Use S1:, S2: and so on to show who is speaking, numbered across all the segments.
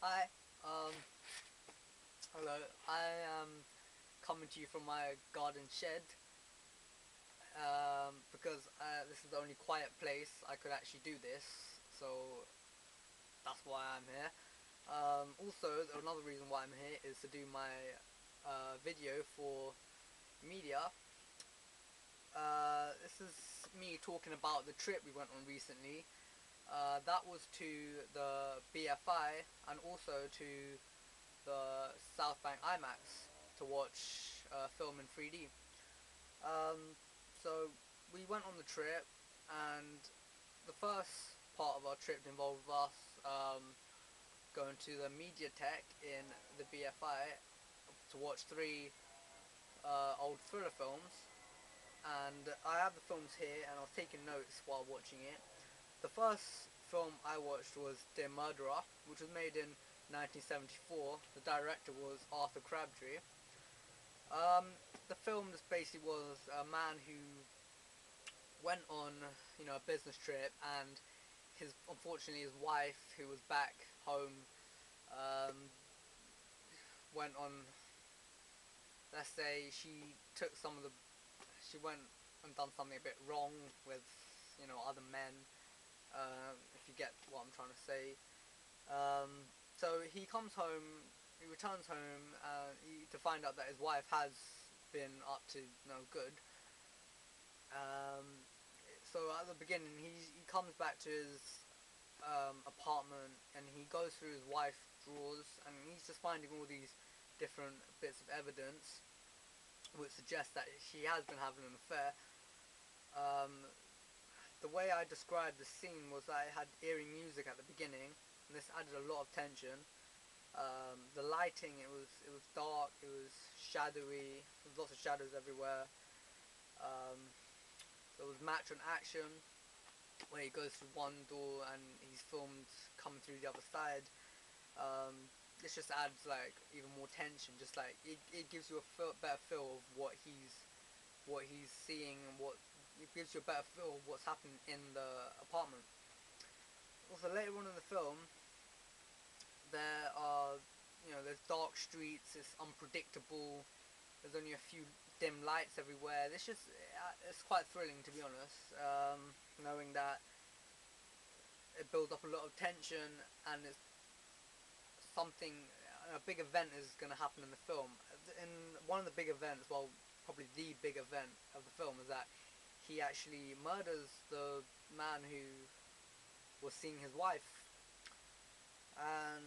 S1: Hi, um, hello. I am coming to you from my garden shed because this is the only quiet place I could actually do this, so that's why I'm here. Also, another reason why I'm here is to do my video for media. This is me talking about the trip we went on recently. That was to the BFI and also to the South Bank Imax to watch a film in 3D. So we went on the trip, and the first part of our trip involved us going to the Mediatek in the BFI to watch three old thriller films. And I have the films here, and I was taking notes while watching it. The first film I watched was The Murderer, which was made in 1974. The director was Arthur Crabtree. The film just basically was a man who went on, a business trip, and unfortunately his wife, who was back home, um, went on. Let's say she went and done something a bit wrong with, other men. If you get what I'm trying to say. So he comes home, he returns home, to find out that his wife has been up to no good. Um, so at the beginning, he comes back to his apartment, and he goes through his wife's drawers, and he's just finding all these different bits of evidence which suggest that she has been having an affair. Um, the way I described the scene was that it had eerie music at the beginning, and this added a lot of tension. The lighting, it was dark, it was shadowy, there was lots of shadows everywhere. Um, there was match on action, where he goes through one door and he's filmed coming through the other side. This just adds like even more tension. Just like it gives you a better feel of what he's seeing, and what it gives you a better feel of what's happening in the apartment. Also, later on in the film, there are there's dark streets. It's unpredictable. There's only a few dim lights everywhere. It's quite thrilling, to be honest. Knowing that it builds up a lot of tension, and it's something a big event is going to happen in the film. In one of the big events, well, probably the big event of the film, is that he actually murders the man who was seeing his wife. And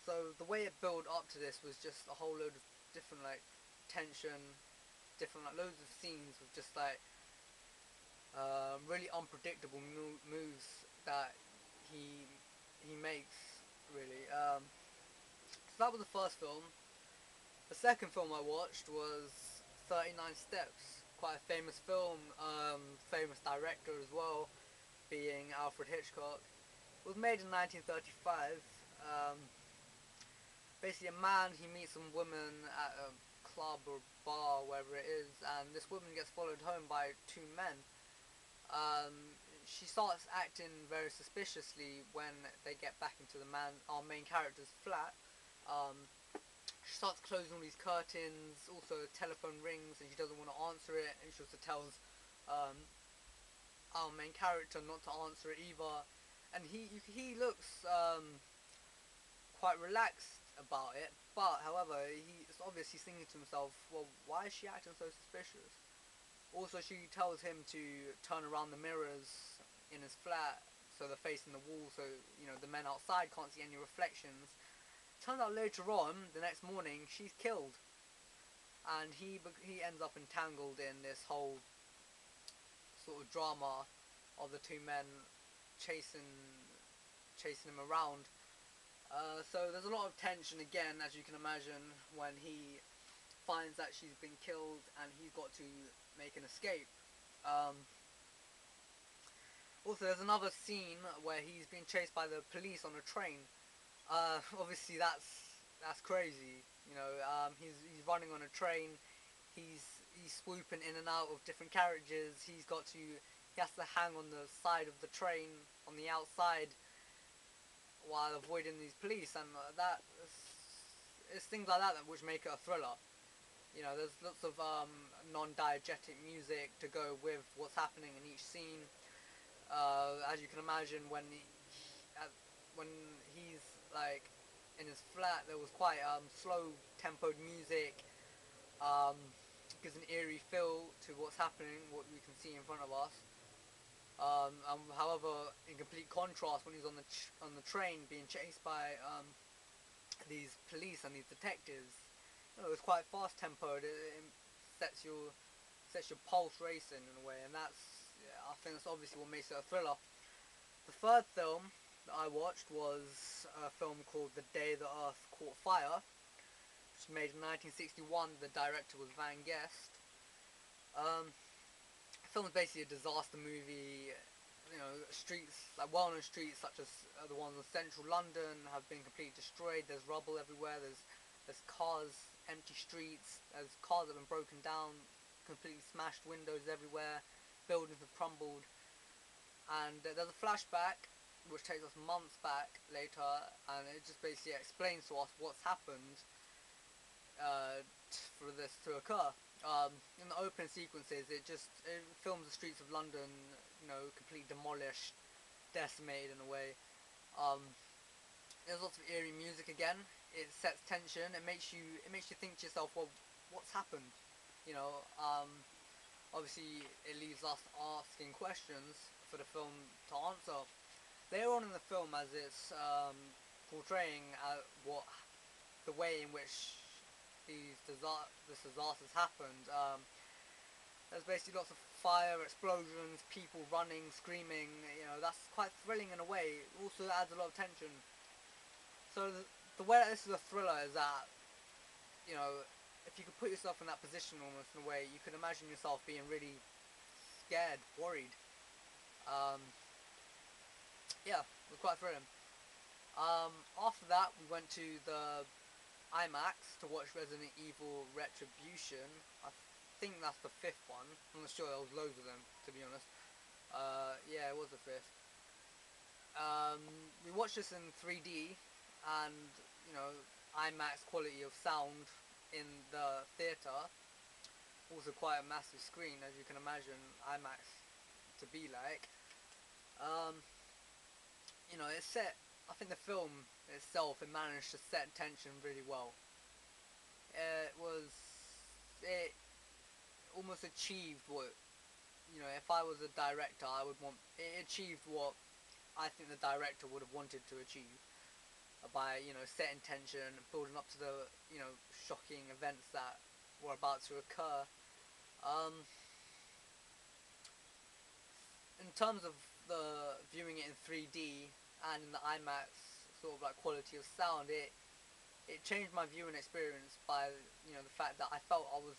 S1: so the way it built up to this was just a whole load of different like tension, different like loads of scenes with just like really unpredictable moves that he he makes, really. So that was the first film. The second film I watched was 39 Steps, quite a famous film, famous director as well, being Alfred Hitchcock. It was made in 1935. Um, Basically, a man, he meets some woman at a club or bar, wherever it is, and this woman gets followed home by two men. She starts acting very suspiciously when they get back into our main character's flat. Um, she starts closing all these curtains, also the telephone rings, and she doesn't want to answer it, and she also tells um, our main character not to answer it either. And he looks quite relaxed about it, but however, it's obvious he's thinking to himself, well, why is she acting so suspicious? Also, she tells him to turn around the mirrors in his flat so they're facing the wall, so the men outside can't see any reflections. Turns out later on, the next morning, she's killed, and he ends up entangled in this whole sort of drama of the two men chasing him around. So there's a lot of tension again, as you can imagine, when he finds that she's been killed and he's got to make an escape. Um, Also, there's another scene where he's being chased by the police on a train. Obviously, that's crazy. He's running on a train. He's swooping in and out of different carriages. He has to hang on the side of the train on the outside while avoiding these police, and that it's things like that which make it a thriller. You know, there's lots of non-diegetic music to go with what's happening in each scene. As you can imagine, when he's like in his flat, there was quite slow tempoed music. Um, gives an eerie feel to what's happening, what we can see in front of us. However, in complete contrast, when he's on the train being chased by these police and these detectives, you know, it's quite fast tempoed. It sets your pulse racing in a way, and I think that's obviously what makes it a thriller. The third film that I watched was a film called The Day the Earth Caught Fire, which was made in 1961. The director was Van Guest. Um, the film is basically a disaster movie. You know, streets, like well-known streets such as the ones in central London have been completely destroyed. There's rubble everywhere. There's cars, empty streets. There's cars that have been broken down, completely smashed windows everywhere. Buildings have crumbled. And there's a flashback which takes us months back later, and it just basically explains to us what's happened for this to occur. In the opening sequences, it films the streets of London, you know, completely demolished, decimated in a way. Um, there's lots of eerie music again. It sets tension. It makes you think to yourself, well, what's happened? You know, obviously it leaves us asking questions for the film to answer. Later on in the film, as it's portraying what the way in which this disasters happened. There's basically lots of fire, explosions, people running, screaming. You know, that's quite thrilling in a way. It also adds a lot of tension. So the way that this is a thriller is that, you know, if you could put yourself in that position almost in a way, you could imagine yourself being really scared, worried. Um, yeah, it was quite thrilling. After that, we went to the Imax to watch Resident Evil Retribution. I think that's the fifth one. I'm not sure, there was loads of them, to be honest. Yeah, it was the fifth. We watched this in 3D, and you know, IMAX quality of sound in the theatre. Also, quite a massive screen, as you can imagine IMAX to be like. Um, you know, it's set. I think the film itself, it managed to set tension really well. It almost achieved what, you know, if I was a director, I would want. It achieved what I think the director would have wanted to achieve by, you know, setting tension, building up to the, you know, shocking events that were about to occur. Um, in terms of the viewing it in 3D and in the IMAX sort of like quality of sound, it changed my viewing experience by, you know, the fact that I felt I was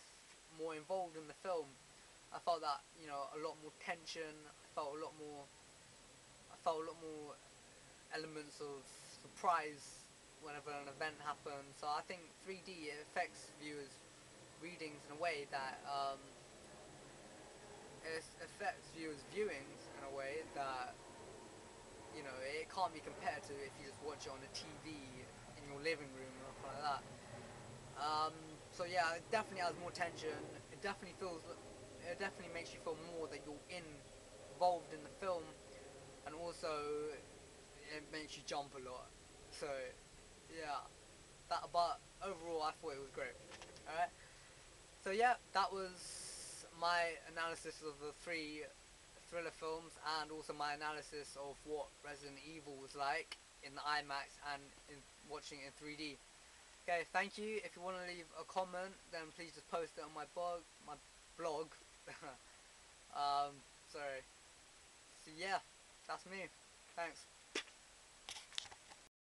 S1: more involved in the film. I felt that, you know, a lot more tension. I felt a lot more elements of surprise whenever an event happens. So I think 3D, it affects viewers' readings in a way that it affects viewers' viewings in a way that, you know, it can't be compared to if you just watch it on a TV in your living room or something like that. So yeah, it definitely has more tension. It definitely makes you feel more that you're involved in the film, and also it makes you jump a lot. So yeah, but overall I thought it was great. Alright, so yeah, that was my analysis of the three thriller films, and also my analysis of what Resident Evil was like in the IMAX and in watching it in 3D. Okay, thank you. If you want to leave a comment, then please just post it on my blog. Sorry. So yeah, that's me. Thanks.